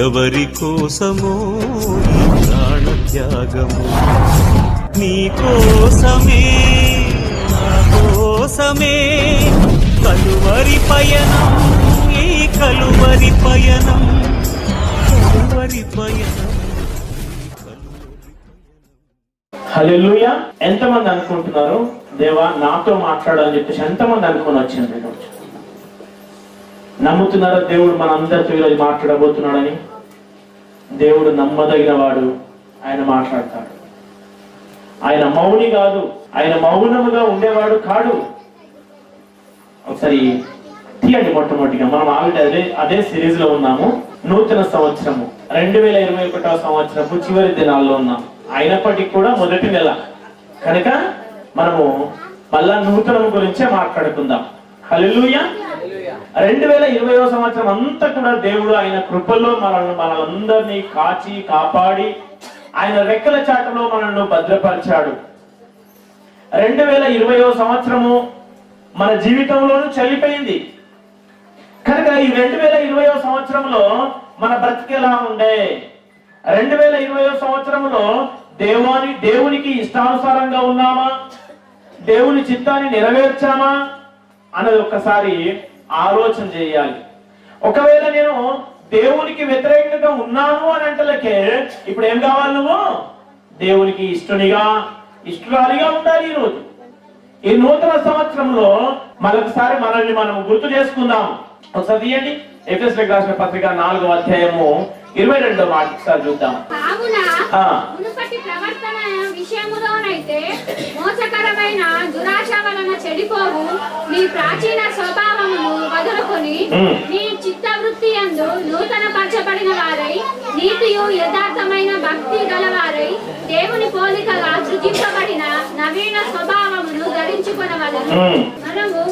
ఎవరి కోసమో ఈ ప్రాణ త్యాగము, నీ కోసమే నా కోసమే కలువరి పయనం, ఈ కలువరి పయనం, కలువరి పయనం. హల్లెలూయా. ఎంతమంది అనుకుంటున్నారు దేవా నాతో మాట్లాడాలని చెప్పేసి ఎంతమంది అనుకుని వచ్చింది? నమ్ముతున్నారా దేవుడు మన అందరితో ఈరోజు మాట్లాడబోతున్నాడని? దేవుడు నమ్మదగిన వాడు, ఆయన మాట్లాడతాడు. ఆయన మౌని కాదు, ఆయన మౌనముగా ఉండేవాడు కాడు. ఒకసారి తీయండి. మొట్టమొదటిగా మనం ఆల్రెడీ అదే సిరీస్ లో ఉన్నాము. నూతన సంవత్సరము 2021 సంవత్సరపు చివరి దినాల్లో ఉన్నాం. అయినప్పటికీ కూడా మొదటి నెల కనుక మనము మళ్ళా నూతనం గురించే మాట్లాడుకుందాం. హల్లెలూయా. 2020 సంవత్సరం అంతా కూడా దేవుడు ఆయన కృపల్లో మనందరినీ కాచి కాపాడి ఆయన రెక్కల చాటలో మనల్ని భద్రపరిచాడు. 2020 సంవత్సరము మన జీవితంలోనూ చల్లిపోయింది కనుక ఈ 2020 సంవత్సరంలో మన బ్రతికెలా ఉండే, 2020 సంవత్సరంలో దేవునికి ఇష్టానుసారంగా ఉన్నామా, దేవుని చిత్తాన్ని నెరవేర్చామా అన్నది ఒక్కసారి ఆలోచన చేయాలి. ఒకవేళ నేను దేవునికి వ్యతిరేకంగా ఉన్నాను అని అంటలకే ఇప్పుడు ఏం కావాలి? నువ్వు దేవునికి ఇష్టరాలిగా ఉండాలి. ఈరోజు ఈ నూతన సంవత్సరంలో మరొకసారి మనల్ని మనం గుర్తు చేసుకుందాం. ఒకసారి తీయండి. ఎఫెసీయులకు రాసిన పత్రిక 4వ అధ్యాయము 22వ మాట ఒకసారి చూద్దాం. మునుపటి ప్రవర్తన విషయములోనైతే మోసకరమైన దురాశ వలన చెడిపోవు నీ ప్రాచీన స్వభావమును వదులుకొని నీ చిత్తవృత్తి యందు నూతన పరచబడిన వారై నీతియు యథార్థమైన భక్తి గలవారై దేవుని పోలికగా సృజింపబడిన నవీన స్వభావమును ధరించుకొనవలెను. మనము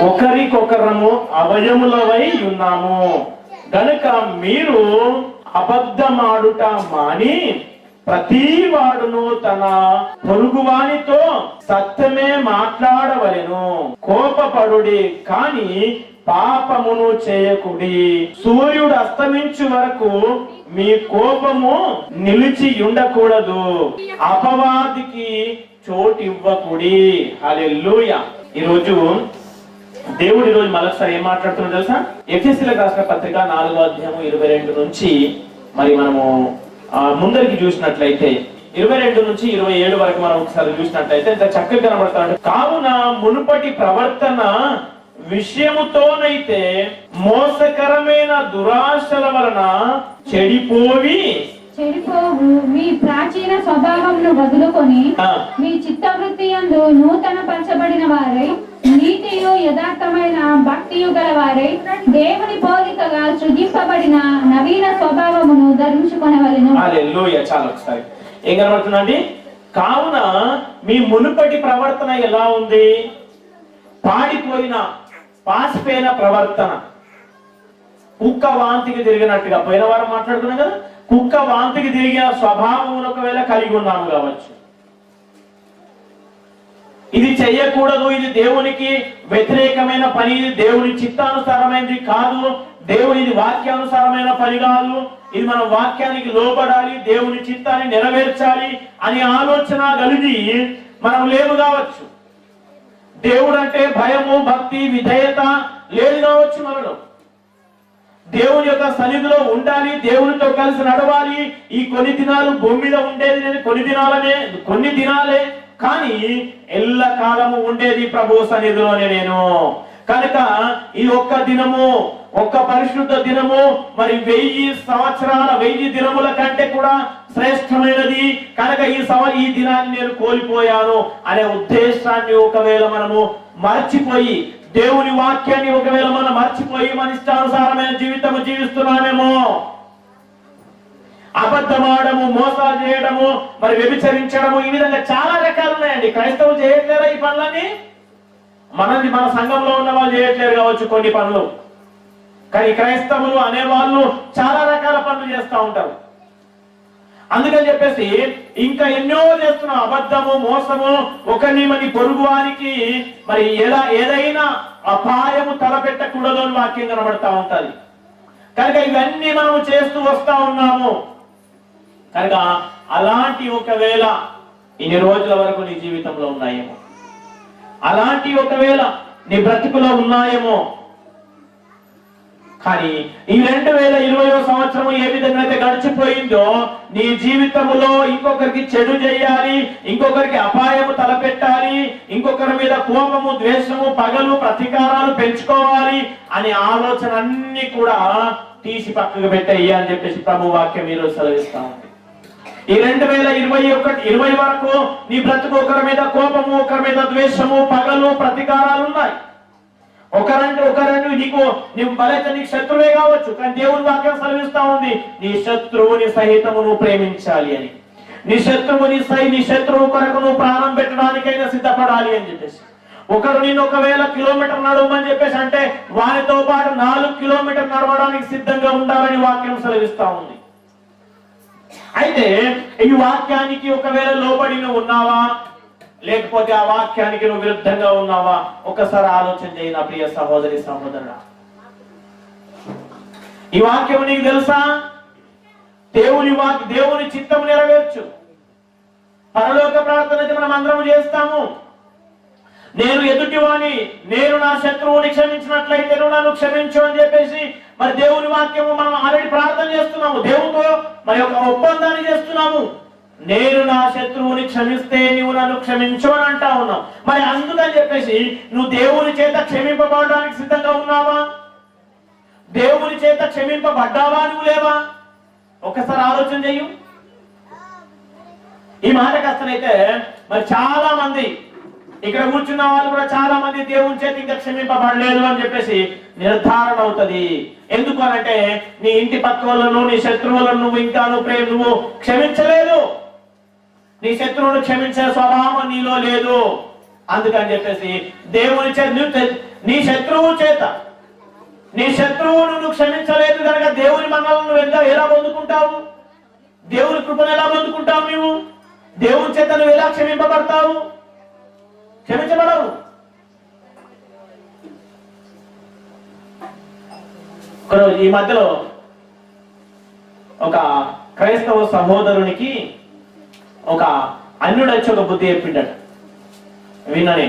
ఒకరికొకరము అవయములవై ఉన్నాము గనుక మీరు అబద్ధమాడుట మాని ప్రతి వాడును తన పొరుగువానితో సత్యమే మాట్లాడవలెను. కోపపడుడి కాని పాపమును చేయకుడి. సూర్యుడు అస్తమించు వరకు మీ కోపము నిలిచి ఉండకూడదు. అపవాదికి చోటివ్వకుడి. హల్లెలూయా. ఈరోజు దేవుడు మరొకసారి ఏం మాట్లాడుతున్నాడు తెలుసా? ఎఫెసీయులకు రాసిన పత్రిక 4వ అధ్యాయం 22 నుంచి మరి మనము ముందరికి చూసినట్లయితే 22 నుంచి 27 వరకు మనం ఒకసారి చూసినట్లయితే ఎంత చక్కగా కనబడతాడు. కావున మునుపటి ప్రవర్తన విషయముతోనైతే మోసకరమైన దురాశల వలన చెడిపోవు మీ ప్రాచీన స్వభావమును వదులుకొని మీ చిత్తవృత్తి యందు నూతన పరచబడిన వారై నీతియు యథార్థమైన భక్తియు గలవారై దేవుని పోలికగా సృజింపబడిన నవీన స్వభావమును ధరించుకొనవలెను. హల్లెలూయా. చాలా ఒకసారి ఏం కనబడుతుందండి? కావున మీ మునుపటి ప్రవర్తన ఎలా ఉంది? పాసిపోయిన ప్రవర్తన, కుక్క వాంతికి తిరిగినట్టుగా పోయిన వారం మాట్లాడుకున్నాం కదా. కుక్క వాంతికి తిరిగిన స్వభావం ఒకవేళ కలిగి ఉన్నాము కావచ్చు. ఇది చెయ్యకూడదు, ఇది దేవునికి వ్యతిరేకమైన పని, ఇది దేవుని చిత్తానుసారమైనది కాదు, దేవునిది వాక్యానుసారమైన పని కాదు, ఇది మనం వాక్యానికి లోబడాలి, దేవుని చిత్తాన్ని నెరవేర్చాలి అనే ఆలోచన కలిగి మనం లేవు కావచ్చు. దేవుడు అంటే భయము, భక్తి, విధేయత లేదు కావచ్చు మనలో. దేవుని యొక్క సన్నిధిలో ఉండాలి, దేవునితో కలిసి నడవాలి. ఈ కొన్ని దినాలు భూమి మీద ఉండేది నేను కొన్ని దినాలే కానీ ఎల్ల కాలము ఉండేది ప్రభు సన్నిధిలోనే నేను. కనుక ఈ ఒక్క దినము, ఒక్క పరిశుద్ధ దినము మరి 1000 దినముల కంటే కూడా శ్రేష్టమైనది. కనుక ఈ దినాన్ని నేను కోల్పోయాను అనే ఉద్దేశాన్ని ఒకవేళ మనము మర్చిపోయి, దేవుని వాక్యాన్ని ఒకవేళ మనం మర్చిపోయి మన ఇష్టానుసారమైన జీవితము జీవిస్తున్నామేమో, అబద్ధమాడము, మోసాలు చేయడము, మరి వ్యభిచరించడము, ఈ విధంగా చాలా రకాలు ఉన్నాయండి. క్రైస్తవులు చేయట్లేరా ఈ పనులని? మన సంఘంలో ఉన్న వాళ్ళు చేయట్లేరు కావచ్చు కొన్ని పనులు, కానీ క్రైస్తవులు అనేవాళ్ళు చాలా రకాల పనులు చేస్తూ ఉంటారు. అందుకని చెప్పేసి ఇంకా ఎన్నో చేస్తున్నాం. అబద్ధము, మోసము, ఒకరిని మన పొరుగువానికి మరి ఏదైనా అపాయము తలపెట్టకూడదు అని వాక్యం కనబడతా ఉంటది. కనుక ఇవన్నీ మనము చేస్తూ వస్తా ఉన్నాము. కనుక అలాంటి ఒకవేళ ఇన్ని రోజుల వరకు నీ జీవితంలో ఉన్నాయేమో, అలాంటి ఒకవేళ నీ బ్రతుకులో ఉన్నాయేమో, కానీ ఈ 2020వ సంవత్సరం ఏ విధంగా అయితే గడిచిపోయిందో నీ జీవితంలో ఇంకొకరికి చెడు చేయాలి, ఇంకొకరికి అపాయము తలపెట్టాలి, ఇంకొకరి మీద కోపము, ద్వేషము, పగలు, ప్రతీకారాలు పెంచుకోవాలి అనే ఆలోచన అన్ని కూడా తీసి పక్కకు పెట్టేయి అని చెప్పేసి ప్రభు వాక్యం మీరు సెలవిస్తా ఉంది. ఈ 2020 వరకు నీ బ్రతుకు ఒకరి మీద కోపము, ఒకరి మీద ద్వేషము, పగలు, ప్రతీకారాలు ఉన్నాయి. ఒకరంటే నీకు బలైతే నీకు శత్రువే కావచ్చు, కానీ దేవుని వాక్యం సెలవిస్తా ఉంది నీ శత్రువుని సహితము నువ్వు ప్రేమించాలి అని. నీ శత్రువు కొరకు నువ్వు ప్రాణం పెట్టడానికైనా సిద్ధపడాలి అని చెప్పేసి. ఒకరు నేను ఒకవేళ కిలోమీటర్ నడవమని చెప్పేసి అంటే వారితో పాటు 4 కిలోమీటర్ నడవడానికి సిద్ధంగా ఉండాలని వాక్యం సెలవిస్తా ఉంది. అయితే ఈ వాక్యానికి ఒకవేళ లోబడి నువ్వు ఉన్నావా, లేకపోతే ఆ వాక్యానికి నువ్వు విరుద్ధంగా ఉన్నావా? ఒకసారి ఆలోచన చేయి నా ప్రియ సహోదరి సహోదరుడా. ఈ వాక్యం నీకు తెలుసా? దేవుని చిత్తం నెరవేర్చు. పరలోక ప్రార్థన మనం అందరం చేస్తాము. నేను నా శత్రువుని క్షమించినట్లయితే నువ్వు నన్ను క్షమించు అని చెప్పేసి మరి దేవుని వాక్యము మనం ఆల్రెడీ ప్రార్థన చేస్తున్నాము. దేవునితో మరి ఒక ఒప్పందాన్ని చేస్తున్నాము. నేను నా శత్రువుని క్షమిస్తే నువ్వు నన్ను క్షమించు అని అంటా ఉన్నావు. మరి అందుకని చెప్పేసి నువ్వు దేవుని చేత క్షమింపబడడానికి సిద్ధంగా ఉన్నావా? దేవుని చేత క్షమింపబడ్డావా? నువ్వు లేవా? ఒకసారి ఆలోచన చెయ్యు. ఈ మాట కష్టనైతే మరి చాలా మంది ఇక్కడ కూర్చున్న వాళ్ళు కూడా చాలా మంది దేవుని చేతి ఇంకా క్షమింపబడలేదు అని చెప్పేసి నిర్ధారణ అవుతుంది. ఎందుకు అనంటే నీ ఇంటి పక్క వాళ్ళను, నీ శత్రువులను నువ్వు క్షమించలేదు. నీ శత్రువును క్షమించే స్వభావం నీలో లేదు. అందుకని చెప్పేసి దేవుని చేత నీ శత్రువును నువ్వు క్షమించలేదు కనుక దేవుని మనల్ని నువ్వు ఎలా పొందుకుంటావు? దేవుని కృపను ఎలా పొందుకుంటావు? నువ్వు దేవుని చేత నువ్వు ఎలా క్షమింపబడతావు? క్షమించబడవు. ఒకరోజు ఈ మధ్యలో ఒక క్రైస్తవ సహోదరునికి ఒక అన్యుడు వచ్చి ఒక బుద్ధి చెప్పిండట. విన్నానే.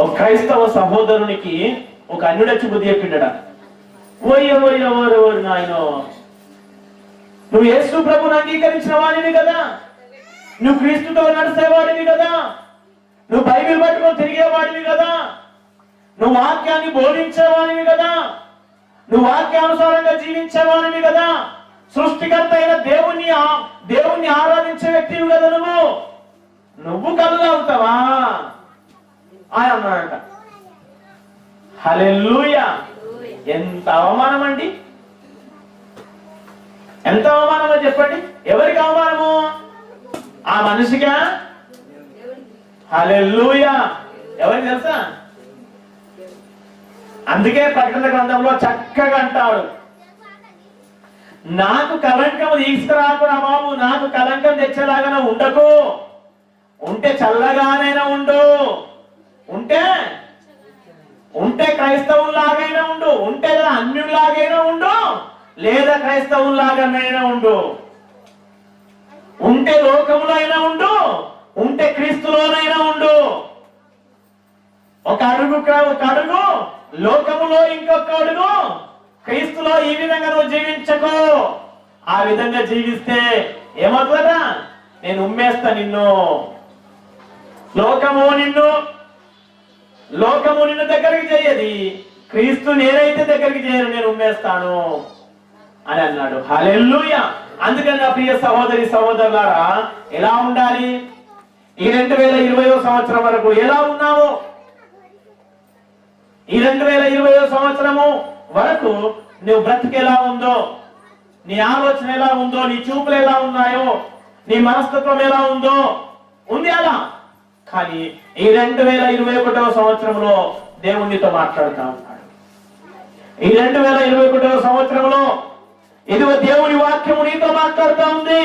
ఒక క్రైస్తవ సహోదరునికి ఒక అన్యుడు వచ్చి బుద్ధి చెప్పిండట. ఓరు నాయన, నువ్వు యేసు ప్రభువుని అంగీకరించిన వాడివి కదా, నువ్వు క్రీస్తుతో నడిచేవాడివి కదా, నువ్వు బైబిల్ పట్టుకొని తిరిగేవాడివి కదా, నువ్వు వాక్యాన్ని బోధించేవాడివి కదా, నువ్వు వాక్యానుసారంగా జీవించేవాడివి కదా, సృష్టికర్త అయిన దేవుణ్ణి ఆరాధించే వ్యక్తివి కదా, నువ్వు కళ్ళు అవుతావా అని అన్నాడంట. హల్లెలూయా. ఎంత అవమానం అండి! ఎంత అవమానమో చెప్పండి. ఎవరికి అవమానము? ఆ మనిషిగా? హల్లెలూయా. ఎవరికి తెలుసా? అందుకే ప్రకటన గ్రంథంలో చక్కగా అంటాడు, నాకు కలంకం తీసుకురాకురా బాబు, నాకు కలంకం తెచ్చేలాగానే ఉండకు, ఉంటే చల్లగానైనా ఉండు, ఉంటే క్రైస్తవులాగైనా ఉండు, ఉంటే అన్యులాగైనా ఉండు, లేదా క్రైస్తవులాగానైనా ఉండు, ఉంటే లోకంలో అయినా ఉండు, ఉంటే క్రీస్తులోనైనా ఉండు. ఒక అడుగు లోకములో, ఇంకొక అడుగు క్రీస్తులో. ఈ విధంగా నువ్వు జీవించకు. ఆ విధంగా జీవిస్తే ఏమవుతుందా? నేను ఉమ్మేస్తా నిన్ను. లోకము నిన్ను దగ్గరికి చేయది, క్రీస్తు నేనైతే దగ్గరికి చేయను, నేను ఉమ్మేస్తాను అని అన్నాడు. హల్లెలూయా. అందుకని నా ప్రియ సహోదరి సహోదరులారా, ఎలా ఉండాలి? ఈ 2020వ సంవత్సరం వరకు ఎలా ఉన్నావో, ఈ 2020వ సంవత్సరము వరకు నువ్వు బ్రతికి ఎలా ఉందో, నీ ఆలోచన ఎలా ఉందో, నీ చూపులు ఎలా ఉన్నాయో, నీ మనస్తత్వం ఎలా ఉందో ఉంది అలా. కానీ ఈ 2021వ సంవత్సరంలో దేవునితో మాట్లాడుతూ ఉన్నాడు. ఈ 2021వ సంవత్సరంలో ఇదిగో దేవుని వాక్యము నీతో మాట్లాడుతూ ఉంది.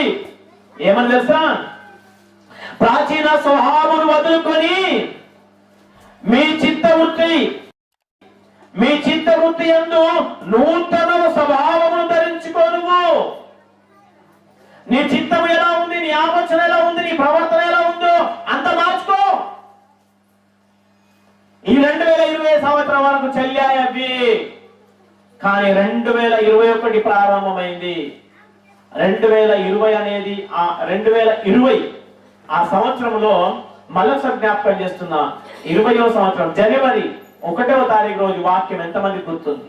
ఏమని తెలుసా? ప్రాచీన స్వభావమును వదులుకొని మీ చిత్తవృత్తి మీ చిత్తవృత్తి యందు నూతన స్వభావమును ధరించుకోను. నీ చిత్తం ఎలా ఉంది, నీ ఆలోచన ఎలా ఉంది, నీ ప్రవర్తన ఎలా ఉందో అంత మార్చుకో. ఈ 2020 సంవత్సరం వరకు చెల్లాయి అవి, కానీ 2021 ప్రారంభమైంది. 2020 అనేది 2020 ఆ సంవత్సరంలో మళ్ళొకసారి జ్ఞాపకం చేస్తున్నా. 20వ సంవత్సరం జనవరి 1వ తారీఖు రోజు వాక్యం ఎంతమంది గుర్తుంది?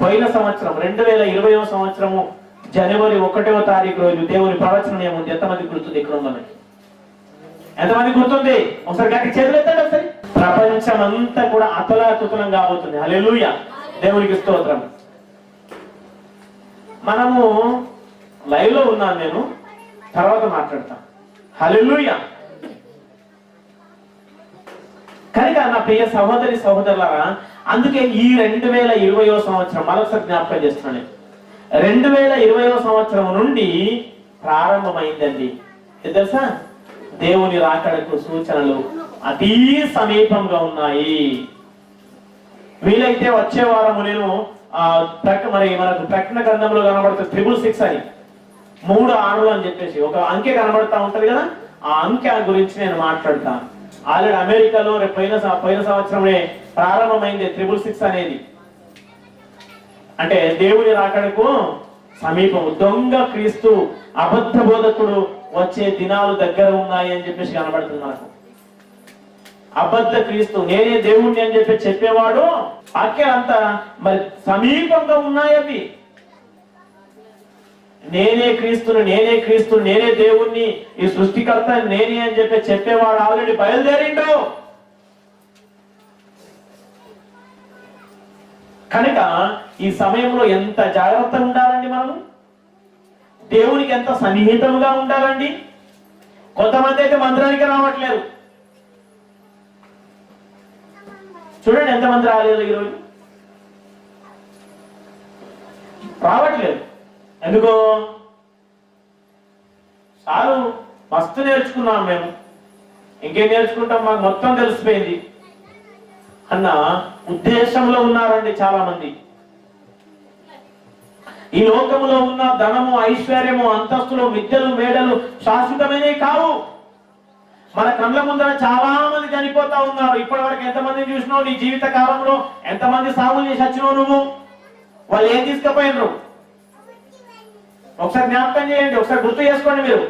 పోయిన సంవత్సరం 2020వ సంవత్సరము జనవరి 1వ తారీఖు రోజు దేవుని ప్రవచనం ఏముంది? ఎంతమంది గుర్తుంది? ఇక్కడ ఉందని ఎంతమంది గుర్తుంది? ఒకసారి గట్టి చేతులు ఎత్తండి. ఒకసారి ప్రపంచం అంతా కూడా అతలాకుతలం కాబోతుంది. హల్లెలూయా, దేవునికి స్తోత్రం. మనము లైవ్ లో ఉన్నాను, నేను తర్వాత మాట్లాడతా. హల్లెలూయా. కనుక నా ప్రియ సహోదరి సహోదరులారా, అందుకే ఈ 2020వ సంవత్సరం మరొకసారి జ్ఞాపకం చేస్తున్నాను. 2020వ సంవత్సరం నుండి ప్రారంభమైందండి. తెలుసా, దేవుని రాకడకు సూచనలు అతి సమీపంగా ఉన్నాయి. వీలైతే వచ్చే వారము నేను మనకు ప్రకటన గ్రంథంలో కనబడుతుంది 666 అని, 3 ఆరులు అని చెప్పేసి ఒక అంకె కనబడతా ఉంటది కదా, ఆ అంకె గురించి నేను మాట్లాడతాను. ఆల్రెడీ అమెరికాలో పోయిన సంవత్సరమే ప్రారంభమైంది 666 అనేది. అంటే దేవుని రాకడకు సమీపం, దొంగ క్రీస్తు అబద్ధ బోధకుడు వచ్చే దినాలు దగ్గర ఉన్నాయి అని చెప్పేసి కనబడుతుంది మనకు. అబద్ధ క్రీస్తు, నేనే దేవుణ్ణి అని చెప్పి చెప్పేవాడు వాక్యాలంతా మరి సమీపంగా ఉన్నాయి అవి. నేనే క్రీస్తుని, నేనే క్రీస్తుని, నేనే దేవుణ్ణి, ఈ సృష్టికర్త నేనే అని చెప్పి చెప్పేవాడు ఆల్రెడీ బయలుదేరిండు. కనుక ఈ సమయంలో ఎంత జాగ్రత్తగా ఉండాలండి, మనము దేవునికి ఎంత సన్నిహితంగా ఉండాలండి. కొంతమంది అయితే మందిరానికి రావట్లేదు. చూడండి ఎంతమంది రాలేదు ఈరోజు, రావట్లేదు. ఎందుకో? చాలు మస్తు నేర్చుకున్నాం మేము, ఇంకేం నేర్చుకుంటాం, మాకు మొత్తం తెలిసిపోయింది అన్న ఉద్దేశంలో ఉన్నారండి చాలా మంది. ఈ లోకములో ఉన్న ధనము, ఐశ్వర్యము, అంతస్తులు, విద్యలు, మేడలు శాశ్వతమైనవి కావు. మన కళ్ళ ముందర చాలా మంది చనిపోతా ఉన్నారు. ఇప్పటి వరకు ఎంతమందిని చూసినావు? నీ జీవిత కాలంలో ఎంతమంది సాగులు చేసి వచ్చినావు నువ్వు? వాళ్ళు ఏం తీసుకుపోయినరు? ఒకసారి జ్ఞాపకం చేయండి, ఒకసారి గుర్తు చేసుకోండి. మీరు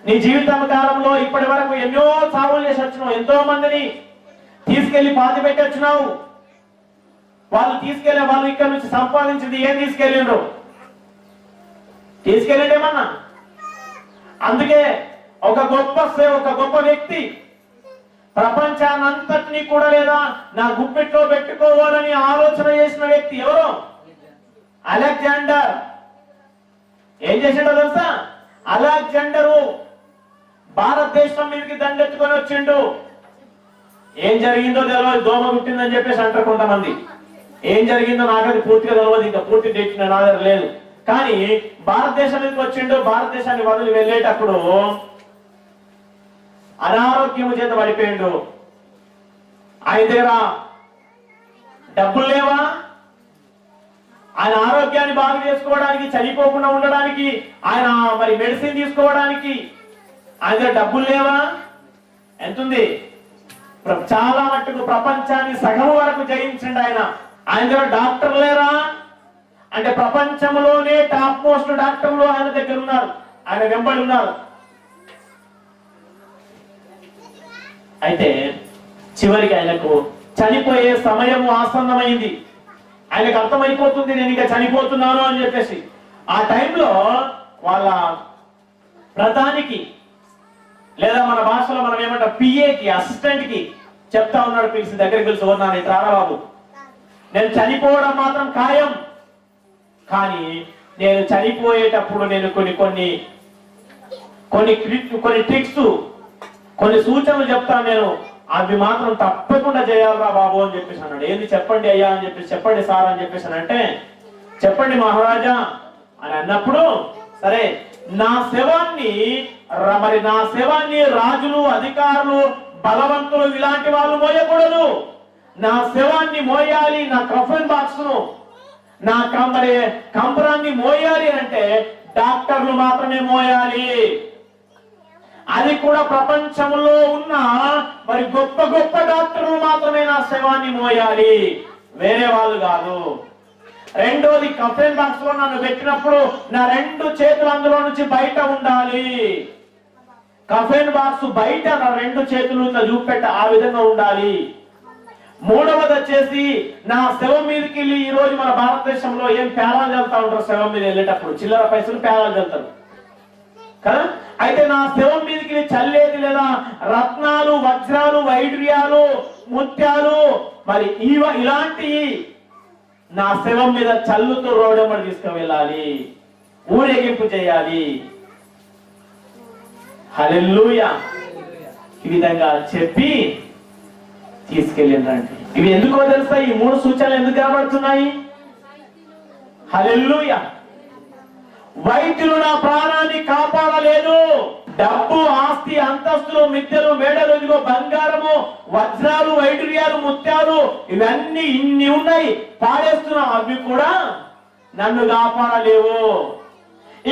నీ జీవితం కాలంలో ఇప్పటి వరకు ఎన్నో సాగులు చేసి వచ్చినావు, ఎంతో మందిని తీసుకెళ్లి పాతి పెట్టి వచ్చినావు. వాళ్ళు ఇక్కడ నుంచి సంపాదించింది ఏం తీసుకెళ్ళిండ్రు? తీసుకెళ్ళేమన్నా? అందుకే ఒక గొప్ప వ్యక్తి ప్రపంచాన్నంతటినీ కూడా లేదా నా గుప్పిట్లో పెట్టుకోవాలని ఆలోచన చేసిన వ్యక్తి ఎవరు? అలెగ్జాండర్. ఏం చేసిండో తెలుసా? అలెగ్జాండరు భారతదేశం మీదకి దండెత్తుకొని వచ్చిండు. ఏం జరిగిందో తెలియదు, దోమ గుట్టిందని చెప్పేసి అంటారు కొంతమంది. ఏం జరిగిందో నాకది పూర్తిగా తెలియదు, ఇంకా పూర్తి డేట్ నా దగ్గర లేదు. కానీ భారతదేశం మీదకి వచ్చిండు. భారతదేశాన్ని వదిలి వెళ్ళేటప్పుడు అనారోగ్యము చేత పడిపోయిండు. ఆయన దగ్గర డబ్బులు లేవా? ఆయన ఆరోగ్యాన్ని బాగు చేసుకోవడానికి, చనిపోకుండా ఉండడానికి, ఆయన మరి మెడిసిన్ తీసుకోవడానికి ఆయన దగ్గర డబ్బులు లేవా? ఎంతుంది? చాలా మట్టుకు ప్రపంచాన్ని సగం వరకు జయించండి ఆయన. ఆయన దగ్గర డాక్టర్ లేరా అంటే ప్రపంచంలోనే టాప్ మోస్ట్ డాక్టర్లు ఆయన దగ్గర ఉన్నారు, ఆయన వెంబడి ఉన్నారు. అయితే చివరికి ఆయనకు చనిపోయే సమయము ఆసన్నమైంది. ఆయనకు అర్థమైపోతుంది నేను ఇక చనిపోతున్నాను అని చెప్పేసి. ఆ టైంలో వాళ్ళ ప్రధానికి లేదా మన భాషలో మనం ఏమంటాం పిఏకి, అసిస్టెంట్ కి చెప్తా ఉన్నాడు, పిలిచి దగ్గరికి పిలిచి, ఉన్నాను ఇట్లా బాబు, నేను చనిపోవడం మాత్రం ఖాయం, కానీ నేను చనిపోయేటప్పుడు నేను కొన్ని ట్రిక్స్, కొన్ని సూచనలు చెప్తాను, నేను అవి మాత్రం తప్పకుండా చేయాలరా బాబు అని చెప్పేసి అన్నాడు. ఏంది చెప్పండి అయ్యా అని చెప్పేసి, చెప్పండి సార్ అని చెప్పేసి అంటే, చెప్పండి మహారాజా అని అన్నప్పుడు, సరే నా శవాన్ని రాజులు, అధికారులు, బలవంతులు ఇలాంటి వాళ్ళు మోయకూడదు. నా శవాన్ని మోయాలి, నా కఫన్ బాక్స్ ను, నా కంపరాన్ని మోయాలి అంటే డాక్టర్లు మాత్రమే మోయాలి. అది కూడా ప్రపంచంలో ఉన్న మరి గొప్ప గొప్ప డాక్టర్లు మాత్రమే నా శవాన్ని మోయాలి, వేరే వాళ్ళు కాదు. రెండోది, కఫన్ బాక్స్ లో నన్ను పెట్టినప్పుడు నా 2 చేతులు అందులో నుంచి బయట ఉండాలి. కఫన్ బాక్స్ బయట నా 2 చేతులు ఇట్లా చూపెట్ట ఆ విధంగా ఉండాలి. మూడవది వచ్చేసి, నా శవం మీదకి వెళ్ళి, ఈ రోజు మన భారతదేశంలో ఏం పేలాలు చల్లుతా ఉంటారు శవం మీద వెళ్ళేటప్పుడు, చిల్లర పైసలు పేలాలు చల్లుతారు కదా. అయితే నా శవం మీదకి చల్లేది లేదా రత్నాలు, వజ్రాలు, వైఢూర్యాలు, ముత్యాలు, మరి ఇలాంటి నా శవం మీద చల్లుతూ రోడ్డమ్మడి తీసుకువెళ్ళాలి, ఊరేగింపు చేయాలి. హల్లెలూయా. ఈ విధంగా చెప్పి తీసుకెళ్ళిందండి. ఇవి ఎందుకో తెలుసా? ఈ 3 సూచనలు ఎందుకు కనబడుతున్నాయి? హల్లెలూయా. వైద్యులు నా ప్రాణాన్ని కాపాడలేదు. డబ్బు, ఆస్తి, అంతస్తులు, మిద్దెలు, మేడలు, ఇదిగో బంగారము, వజ్రాలు, వైఢూర్యాలు, ముత్యాలు, ఇవన్నీ ఇన్ని ఉన్నాయి, పాడేస్తున్నాం. అవి కూడా నన్ను కాపాడలేవు.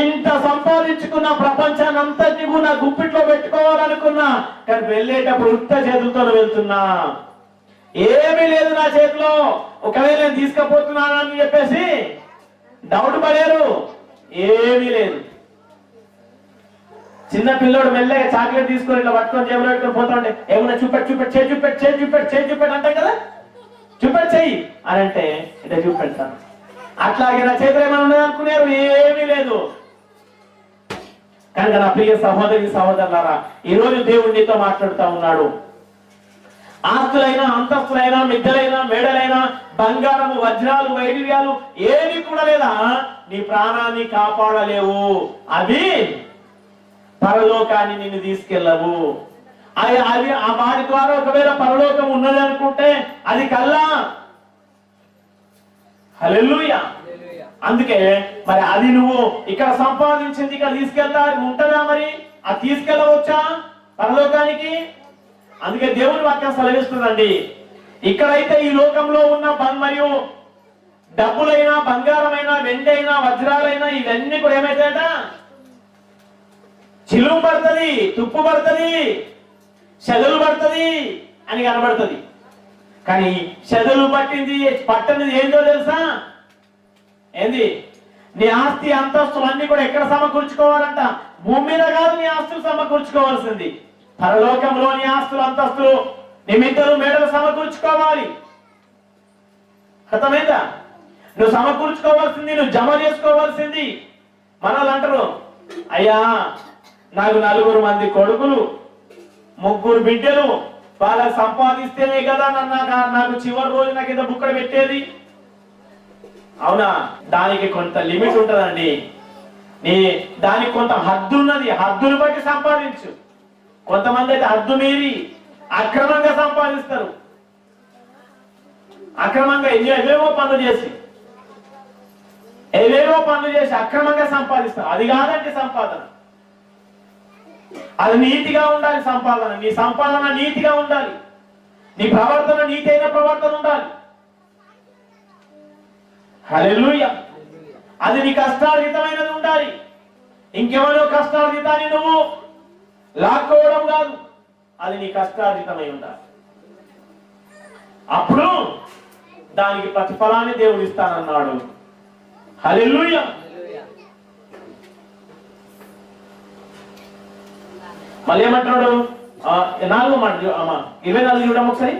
ఇంత సంపాదించుకున్న ప్రపంచాన్ని అంతటి నా గుప్పిట్లో పెట్టుకోవాలనుకున్నా, కానీ వెళ్ళేటప్పుడు ఉత్త చేతులతో వెళ్తున్నా. ఏమీ లేదు నా చేతిలో. ఒకవేళ నేను తీసుకుపోతున్నానని చెప్పేసి డౌట్ పడారు. ఏమీ లేదు. చిన్న పిల్లోడు మెల్లగా చాక్లెట్ తీసుకొని ఇట్లా పట్టుకొని జేబులో పెట్టుకొని పోతా ఉంటే, ఏమన్నా చూపెట్టు, చేయి అంటాం కదా, చెయ్యి అని అంటే ఇట్లా చూపెడతాను. అట్లాగే నా చేతిలో ఏమైనా ఉండదు అనుకున్నారు, ఏమీ లేదు. కనుక నా ప్రియ సహోదరి సహోదరులారా, ఈ రోజు దేవుడు నీతో మాట్లాడుతూ ఉన్నాడు. ఆస్తులైనా, అంతస్తులైనా, మిద్దెలైనా, మేడలైనా, బంగారము, వజ్రాలు, వైఢూర్యాలు ఏవి కూడా లేదా నీ ప్రాణాన్ని కాపాడలేవు. అవి పరలోకాన్ని నిన్ను తీసుకెళ్ళవు. అవి వాటి ద్వారా ఒకవేళ పరలోకం ఉన్నది అనుకుంటే అది కల్లా. హల్లెలూయా. అందుకే మరి అది నువ్వు ఇక్కడ సంపాదించింది ఇక్కడ తీసుకెళ్తా ఉంటుందా? మరి అది తీసుకెళ్ళవచ్చా పరలోకానికి? అందుకే దేవుని వాక్యం సెలవిస్తుందండి, ఇక్కడైతే ఈ లోకంలో ఉన్న మరియు డబ్బులైనా, బంగారమైనా, వెండైనా, వజ్రాలైనా ఇవన్నీ కూడా ఏమైతాయట? చిలుము పడుతుంది, తుప్పు పడుతుంది, చెదలు పడుతుంది అని కనబడుతుంది. కానీ చెదలు పట్టింది పట్టనిది ఏంటో తెలుసా? ఏంది? నీ ఆస్తి, అంతస్తులు అన్ని కూడా ఎక్కడ సమకూర్చుకోవాలంట? భూమి మీద కాదు నీ ఆస్తులు సమకూర్చుకోవాల్సింది, పరలోకంలో నీ ఆస్తులు, అంతస్తులు, నీ మిద్దెలు, మేడలు సమకూర్చుకోవాలి. అర్థమైందా? నువ్వు సమకూర్చుకోవాల్సింది, నువ్వు జమ చేసుకోవాల్సింది. మనలు అంటారు, అయ్యా నాకు 4 మంది కొడుకులు, 3 బిడ్డలు, వాళ్ళకి సంపాదిస్తేనే కదా నాకు చివరి రోజు నాకు ఇంత బుక్కడ పెట్టేది. అవునా? దానికి కొంత లిమిట్ ఉంటుందండి. దానికి కొంత హద్దు ఉన్నది. హద్దును బట్టి సంపాదించు. కొంతమంది అయితే హద్దు మీరి అక్రమంగా సంపాదిస్తారు. అక్రమంగా ఏవేవో పనులు చేసి అక్రమంగా సంపాదిస్తారు. అది కాదంటే సంపాదన. అది నీతిగా ఉండాలి. సంపాదన, నీ సంపాదన నీతిగా ఉండాలి. నీ ప్రవర్తన నీతి అయిన ప్రవర్తన ఉండాలి. హల్లెలూయా. అది నీ కష్టార్జితమైనది ఉండాలి. ఇంకెవరో కష్టార్జితాన్ని నువ్వు లాక్కోవడం కాదు, అది నీ కష్టార్జితమై ఉండాలి. అప్పుడు దానికి ప్రతిఫలాన్ని దేవుడు ఇస్తానన్నాడు. హల్లెలూయా. మళ్ళీ ఏమంటున్నాడు? 4వ మాట 24 చూడడం ఒకసారి.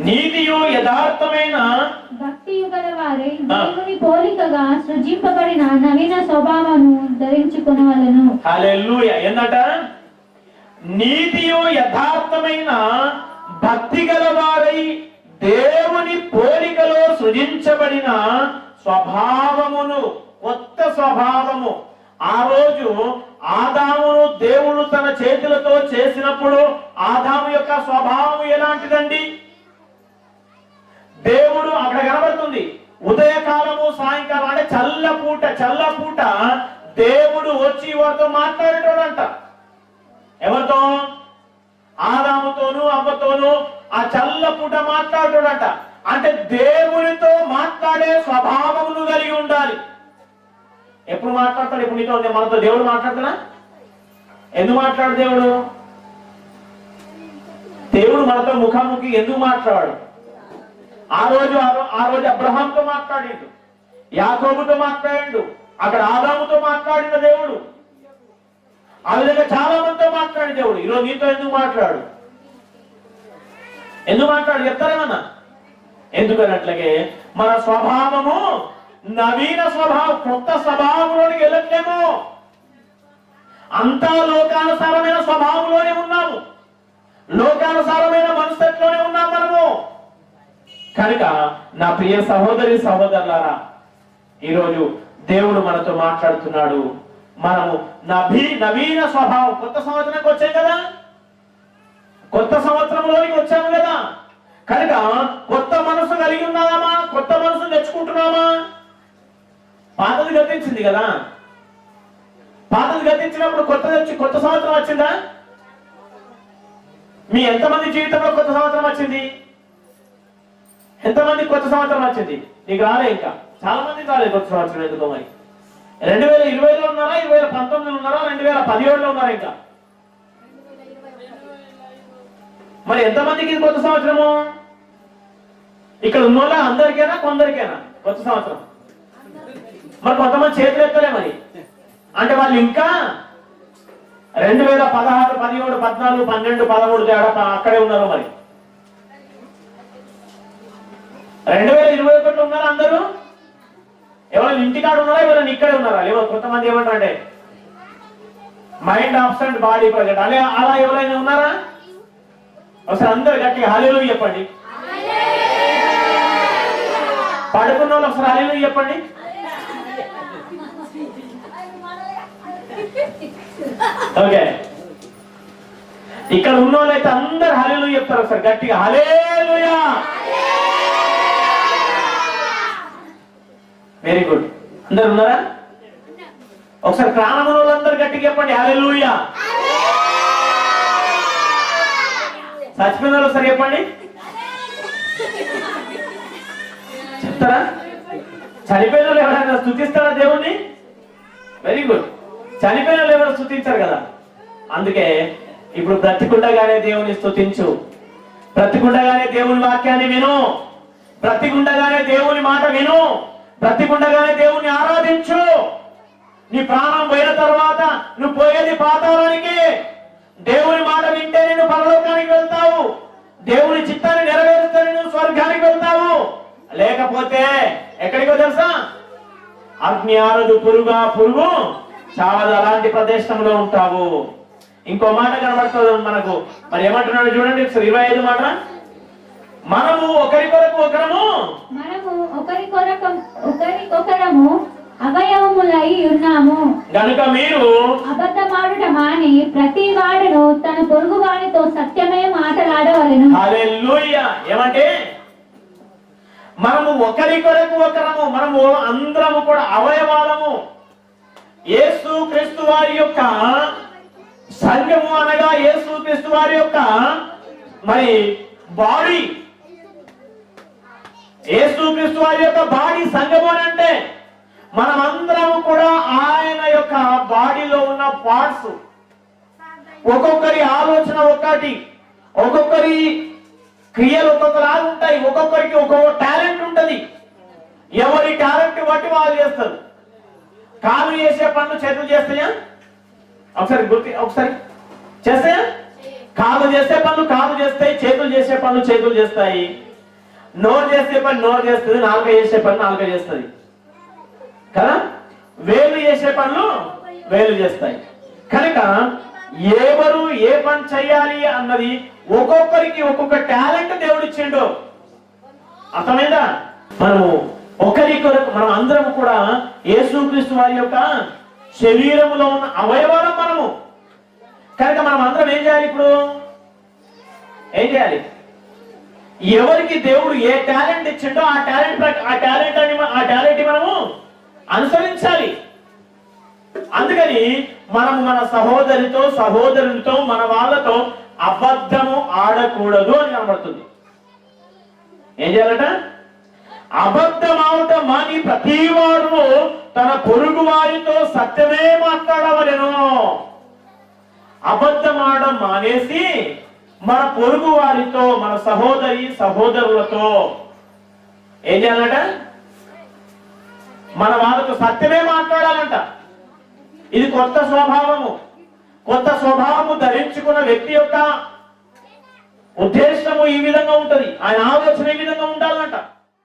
నీతియు యథార్థమైన భక్తియు గల వారై దేవుని పోలికగా సృజింపబడిన నవీన స్వభావము ధరించుకొనవలెను. హల్లెలూయా. ఏందట? నీతియు యథార్థమైన భక్తి గల వారై దేవుని పోలికలో సృజించబడిన స్వభావమును, కొత్త స్వభావము. ఆ రోజు ఆదామును దేవుడు తన చేతులతో చేసినప్పుడు ఆదాము యొక్క స్వభావం ఎలాంటిదండి? దేవుడు అక్కడ కనబడుతుంది. ఉదయకాలము, సాయంకాలం అంటే చల్లపూట దేవుడు వచ్చి వారితో మాట్లాడేటోడంట. ఎవరితో? ఆదాముతోను, అవ్వతోను, ఆ చల్లపూట మాట్లాడుతాడట. అంటే దేవునితో మాట్లాడే స్వభావమును కలిగి ఉండాలి. ఎప్పుడు మాట్లాడతాడు? ఇప్పుడు నీతో మనతో దేవుడు మాట్లాడుతున్నా? ఎందుకు మాట్లాడు దేవుడు? దేవుడు మనతో ముఖాముఖి ఎందుకు మాట్లాడు? ఆ రోజు అబ్రహాంతో మాట్లాడిండు, యాకోబుతో మాట్లాడిండు, అక్కడ ఆదాముతో మాట్లాడిన దేవుడు. ఆ విధంగా చాలా మందితో మాట్లాడి దేవుడు ఈరోజు నీతో ఎందుకు మాట్లాడు? ఎందుకు మాట్లాడు చెప్తారేమన్నా? ఎందుకనట్లగే మన స్వభావము నవీన స్వభావం, కొత్త స్వభావంలోనికి వెళ్ళట్లేము. అంతా లోకానుసారమైన స్వభావంలోనే ఉన్నాము, లోకానుసారమైన మనస్తత్వంలోనే ఉన్నాం మనము. కనుక నా ప్రియ సహోదరి సహోదరులారా, ఈరోజు దేవుడు మనతో మాట్లాడుతున్నాడు. మనము నవీన స్వభావం, కొత్త సంవత్సరానికి వచ్చాం కదా, కొత్త సంవత్సరంలోనికి వచ్చాము కదా. కనుక కొత్త మనసు కలిగి ఉన్నామా? కొత్త మనసు తెచ్చుకుంటున్నామా? పాతది గతించింది కదా. పాతది గతించినప్పుడు కొత్త సంవత్సరం వచ్చిందా? మీ ఎంతమంది జీవితంలో కొత్త సంవత్సరం వచ్చింది? ఎంతమంది కొత్త సంవత్సరం వచ్చింది? నీకు రాలే. ఇంకా చాలా మంది రాలేదు కొత్త సంవత్సరం. ఎందుకో మరి 2020లో ఉన్నారా, 2019లో ఉన్నారా, 2017లో ఉన్నారా? ఇంకా మరి ఎంతమందికి ఇది కొత్త సంవత్సరము? ఇక్కడ ఉన్నోళ్ళ అందరికైనా కొందరికైనా కొత్త సంవత్సరం? మరి కొంతమంది చేతులు ఎత్తలే మరి. అంటే వాళ్ళు ఇంకా 2016, 17, 14, 12, 13 తేడా అక్కడే ఉన్నారు. మరి 2021 ఉన్నారా అందరూ? ఎవరైనా ఇంటికాడ ఉన్నారా, ఎవరైనా ఇక్కడే ఉన్నారా? కొంతమంది ఏమంటారంటే మైండ్ ఆబ్సెంట్ బాడీ ప్రజెంట్, అలా ఎవరైనా ఉన్నారా? ఒకసారి అందరు గట్టిగా హల్లెలూయా చెప్పండి. పడుకున్న వాళ్ళు ఒకసారి హల్లెలూయా చెప్పండి. ఓకే, ఇక్కడ ఉన్న వాళ్ళైతే అందరు హల్లెలూయా చెప్తారు. ఒకసారి గట్టిగా హల్లెలూయా. Very good. అందరు ఉన్నారా? ఒకసారి ప్రాణం ఉన్న వాళ్ళందరూ గట్టిగా చెప్పండి హల్లెలూయా. చచ్చిపోయిన వాళ్ళు ఒకసారి చెప్పండి. చెప్తారా? చనిపోయిన వాళ్ళు ఎవరైనా స్తుతిస్తారా దేవుణ్ణి? Very good. చనిపోయిన వాళ్ళు ఎవరు స్తుతించారు కదా. అందుకే ఇప్పుడు బ్రతికుండగానే దేవుని స్తుతించు, బ్రతికుండగానే దేవుని వాక్యాన్ని విను, బ్రతికుండగానే దేవుని మాట విను, బ్రతికుండగానే దేవుని ఆరాధించు. నీ ప్రాణం పోయిన తర్వాత నువ్వు పోయేది పాతాళానికి. దేవుని మాట వింటే నువ్వు పరలోకానికి వెళ్తావు, దేవుని చిత్తాన్ని నెరవేరుస్తే నువ్వు స్వర్గానికి వెళ్తావు. లేకపోతే ఎక్కడికో తెలుసా? అగ్ని ఆరదు, పురుగు చావదు, అలాంటి ప్రదేశంలో ఉంటావు. ఇంకో మాట కనబడుతుంది మనకు. మరి ఏమంటున్నాడు చూడండి 25 మాట. మనము ఒకరికొకరము అవయవములై ఉన్నాము గనుక మీరు అబద్ధమాడుట మాని ప్రతి వాడును తన పొరుగు వానితో సత్యమే మాట్లాడవలెను. హల్లెలూయా. ఏమంటే మనము ఒకరము, మనము అందరము కూడా అవయవాలము. యేసు క్రీస్తు వారి యొక్క సంఘము అనగా యేసు క్రీస్తు వారి యొక్క మరి బాడీ, యేసు క్రీస్తు వారి యొక్క బాడీ సంఘము అని అంటే మనమందరము కూడా ఆయన యొక్క బాడీలో ఉన్న పార్ట్స్. ఒక్కొక్కరి ఆలోచన ఒకటి, ఒక్కొక్కరి క్రియలు ఒక్కొక్కలాగా ఉంటాయి, ఒక్కొక్కరికి ఒక్కొక్క టాలెంట్ ఉంటది. ఎవరి టాలెంట్ బట్టి వాళ్ళు చేస్తారు. కాలు చేసే పనులు చేతులు చేస్తాయా? ఒకసారి చేస్తాయా? కాలు చేసే పనులు కాలు చేస్తాయి, చేతులు చేసే పనులు చేతులు చేస్తాయి, నోరు చేసే పని నోరు చేస్తుంది, నాలుక చేసే పని నాలుక చేస్తుంది కదా, వేలు చేసే పనులు వేలు చేస్తాయి. కనుక ఎవరు ఏ పని చేయాలి అన్నది ఒక్కొక్కరికి ఒక్కొక్క టాలెంట్ దేవుడు ఇచ్చిండు. అర్థమైందా? మనము ఒకరికొరకు మనం అందరం కూడా యేసుక్రీస్తు వారి యొక్క శరీరములో ఉన్న అవయవాలం మనము. కనుక మనం అందరం ఏం చేయాలి? ఇప్పుడు ఏం చేయాలి? ఎవరికి దేవుడు ఏ టాలెంట్ ఇచ్చిండో ఆ టాలెంట్ మనము అనుసరించాలి. అందుకని మనము మన సహోదరులతో మన వాళ్ళతో అబద్ధము ఆడకూడదు అని కనబడుతుంది. ఏం చేయాలట? అబద్ధం ఆడట మాని ప్రతి వాడు తన పొరుగు వారితో సత్యమే మాట్లాడవలెను. అబద్ధం ఆడడం మానేసి మన పొరుగు వారితో, మన సహోదరులతో ఏం చేయాలంట? మన వాళ్ళతో సత్యమే మాట్లాడాలంట. ఇది కొత్త స్వభావము. కొత్త స్వభావము ధరించుకున్న వ్యక్తి యొక్క ఉద్దేశము ఈ విధంగా ఉంటది, ఆయన ఆలోచన ఈ విధంగా ఉండాలంట.